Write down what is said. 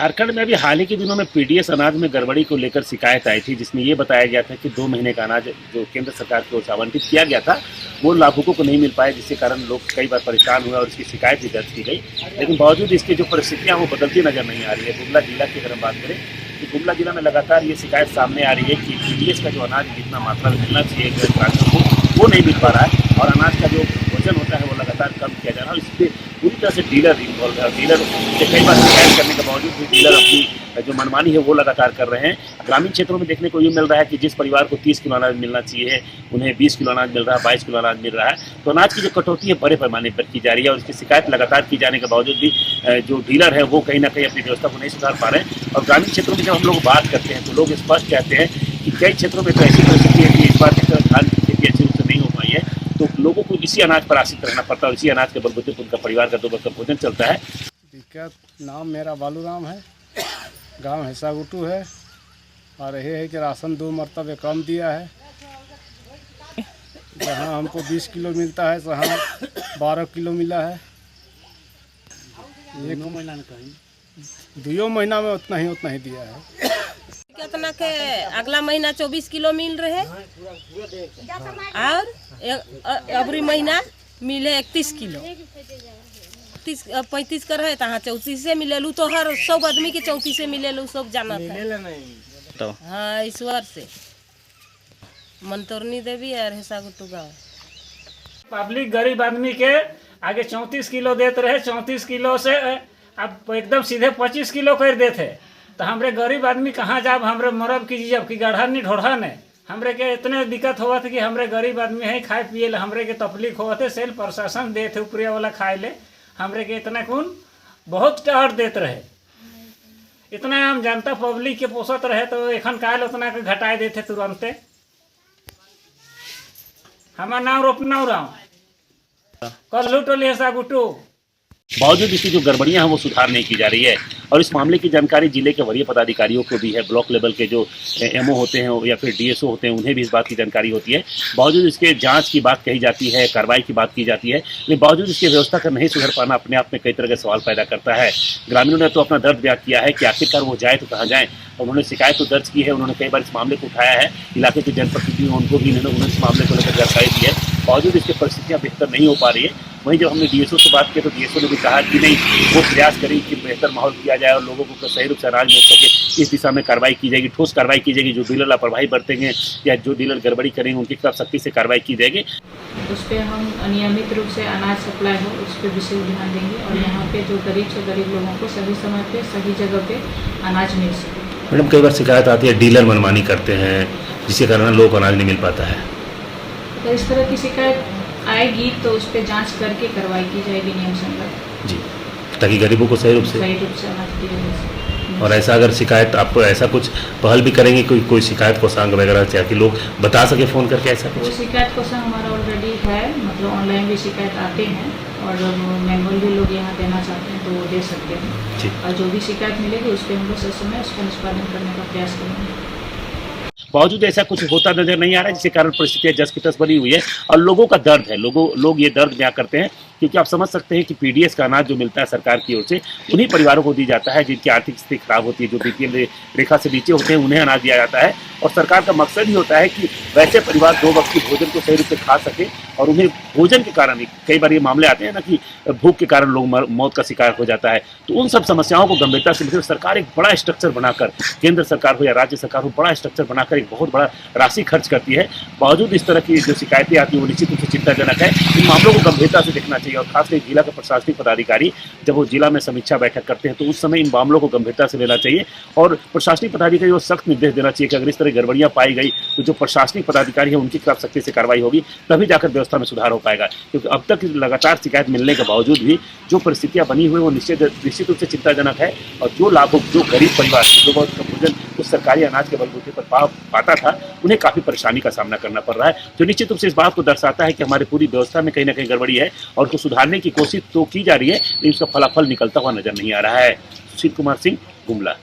झारखंड में अभी हाल ही के दिनों में पीडीएस अनाज में गड़बड़ी को लेकर शिकायत आई थी, जिसमें ये बताया गया था कि 2 महीने का अनाज जो केंद्र सरकार की ओर से आवंटित किया गया था वो लाभुकों को नहीं मिल पाया, जिसके कारण लोग कई बार परेशान हुए और इसकी शिकायत भी दर्ज की गई। लेकिन बावजूद इसकी जो परिस्थितियाँ वो बदलती नजर नहीं आ रही है। गुमला जिला की अगर हम बात करें तो गुमला जिला में लगातार ये शिकायत सामने आ रही है कि पीडीएस का जो अनाज जितना मात्रा में मिलना चाहिए ग्रामीणों को वो नहीं मिल पा रहा है और अनाज का जो वजन होता है वो लगातार कम किया जा रहा है। इस पर पूरी तरह से डीलर इन्वॉल्व है और डीलर से कई बार शिकायत करने के बावजूद भी डीलर अपनी जो मनमानी है वो लगातार कर रहे हैं। ग्रामीण क्षेत्रों में देखने को ये मिल रहा है कि जिस परिवार को 30 किलो अनाज मिलना चाहिए उन्हें 20 किलो अनाज मिल रहा है, 22 किलो अनाज मिल रहा है। तो अनाज की जो कटौती है बड़े पैमाने पर की जा रही है और इसकी शिकायत लगातार की जाने के बावजूद भी जो डीलर है वो कहीं ना कहीं अपनी व्यवस्था को नहीं सुधार पा रहे हैं। और ग्रामीण क्षेत्रों में जब हम लोग बात करते हैं तो लोग स्पष्ट कहते हैं कि कई क्षेत्रों में तो ऐसी परिस्थिति है कि इस बार धान की खेती अच्छी रूप से नहीं हो पाई है, तो लोगों को इसी अनाज पर आश्रित रहना पड़ता है और इसी अनाज के बलबूते पर उनका परिवार का 2 वक्त का भोजन चलता है। दिक्कत नाम मेरा बालूराम है, गांव हिस्सागुटू है और यह है कि राशन 2 मरतबे कम दिया है। जहां हमको 20 किलो मिलता है वहाँ 12 किलो मिला है। 2 महीना में उतना ही दिया है। कितना के अगला महीना 24 किलो मिल रहे और अबरी महीना मिले 31 किलो, 35 का रहे तहाँ 34 से मिले तो हर सब आदमी के 34 से मिले सब जाना था। हाँ, ईश्वर से मंतोरनी देवी और हिस्सागुटू गाँव। पब्लिक गरीब आदमी के आगे 34 किलो देते रहे, 34 किलो से अब एकदम सीधे 25 किलो कर देते। तो हमरे गरीब आदमी कहाँ जाब, हमरे मरब की जब कि गढ़ा नहीं ढोढ़ा ने हमरे के इतने दिक्कत हुआ था कि हमरे गरीब आदमी है खाए पिए ले हमरे के तकलीफ हुआ थे। सेल प्रशासन दे थे ऊपरी वाला खाए ले हमरे के इतना कौन बहुत टाट देते रहे। इतना हम जनता पब्लिक के पोसत रहे तो एखन काल उतना के घटाए देते तुरंते। हमारा नाम रोपना राम कल्लू टोली हिस्सागुटू। बावजूद इसकी जो गड़बड़ियां हैं वो सुधार नहीं की जा रही है और इस मामले की जानकारी जिले के वरीय पदाधिकारियों को भी है। ब्लॉक लेवल के जो एमओ होते हैं या फिर डीएसओ होते हैं उन्हें भी इस बात की जानकारी होती है। बावजूद इसके जांच की बात कही जाती है, कार्रवाई की बात की जाती है, लेकिन बावजूद इसकी व्यवस्था का नहीं सुधर पाना अपने आप में कई तरह के सवाल पैदा करता है। ग्रामीणों ने तो अपना दर्द व्यक्त किया है कि आखिरकार वो जाए तो कहाँ जाए। उन्होंने शिकायत तो दर्ज की है, उन्होंने कई बार इस मामले को उठाया है, इलाके के जनप्रतिनिधियों उनको भी उन्होंने इस मामले को लेकर जानकारी दी है। बावजूद इसकी परिस्थितियाँ बेहतर नहीं हो पा रही है। वहीं जब हमने डीएसओ से बात की तो डीएसओ ने भी कहा कि नहीं, वो प्रयास करें कि बेहतर माहौल किया जाए और लोगों को सही रूप से अनाज मिल सके। इस दिशा में कार्रवाई की जाएगी, ठोस कार्रवाई की जाएगी। जो डीलर लापरवाही बरतेंगे या जो डीलर गड़बड़ी करेंगे उनके खिलाफ सख्ती से कार्रवाई की जाएगी। उस पर हम अनियमित रूप से अनाज सप्लाई हो उस पर विशेष ध्यान देंगे और यहाँ पे जो गरीब से गरीब लोगों को सही समय पे सही जगह पे अनाज मिल सके। मैडम, कई बार शिकायत आती है डीलर मनमानी करते हैं जिसके कारण लोग अनाज नहीं मिल पाता है। तो इस तरह की शिकायत आएगी तो उस पर जांच करके कार्रवाई की जाएगी नियम संगत जी, ताकि गरीबों को सही रूप से अनाज दिया जा सके। और ऐसा अगर शिकायत आप ऐसा कुछ पहल भी करेंगे कोई शिकायत को संग वगैरह चाहे कि लोग बता सके फ़ोन करके ऐसा कुछ? वो शिकायत को संग हमारा ऑलरेडी है, मतलब ऑनलाइन भी शिकायत आते हैं और मैनुअल भी लोग यहाँ देना चाहते हैं तो वो दे सकते हैं। और जो भी शिकायत मिलेगी उस पर हम लोग समय उसका निष्पादन करने का प्रयास करेंगे। बावजूद ऐसा कुछ होता नजर नहीं आ रहा है, जिसके कारण परिस्थितियां जस की तस बनी हुई है और लोगों का दर्द है। लोग ये दर्द बयां करते हैं क्योंकि आप समझ सकते हैं कि पीडीएस का अनाज जो मिलता है सरकार की ओर से उन्हीं परिवारों को दी जाता है जिनकी आर्थिक स्थिति खराब होती है, जो बीपीएल रेखा से नीचे होते हैं, उन्हें अनाज दिया जाता है। और सरकार का मकसद ही होता है कि वैसे परिवार 2 वक्त की भोजन को सही रूप से खा सके और उन्हें भोजन के कारण कई बार ये मामले आते हैं ना कि भूख के कारण लोग मौत का शिकार हो जाता है। तो उन सब समस्याओं को गंभीरता से लेकर सरकार एक बड़ा स्ट्रक्चर बनाकर, केंद्र सरकार हो या राज्य सरकार हो, बड़ा स्ट्रक्चर बनाकर एक बहुत बड़ा राशि खर्च करती है। बावजूद इस तरह की जो शिकायतें आती हैं वो निश्चित रूप से चिंताजनक है। इन मामलों को गंभीरता से देखना चाहिए और खासकर जिला के प्रशासनिक पदाधिकारी जब वो जिला में समीक्षा बैठक करते हैं तो उस समय इन मामलों को गंभीरता से लेना चाहिए और प्रशासनिक पदाधिकारी को सख्त निर्देश देना चाहिए कि अगर इस तरह गड़बड़ियां पाई गई तो जो प्रशासनिक पदाधिकारी है उनके खिलाफ सख्ती से कार्रवाई होगी, तभी जाकर व्यवस्था में सुधार हो पाएगा। क्योंकि अब तक लगातार शिकायत मिलने के बावजूद भी जो परिस्थितियां बनी हुई वो निश्चित रूप से चिंताजनक है और जो लाभुक, जो गरीब परिवार जो बहुत भोजन उस सरकारी अनाज के बलबूते पर पाता था उन्हें काफ़ी परेशानी का सामना करना पड़ रहा है, जो निश्चित रूप से इस बात को दर्शाता है कि हमारी पूरी व्यवस्था में कहीं ना कहीं गड़बड़ी है और उसको सुधारने की कोशिश तो की जा रही है लेकिन उसका फलाफल निकलता हुआ नजर नहीं आ रहा है। सुशील कुमार सिंह, गुमला।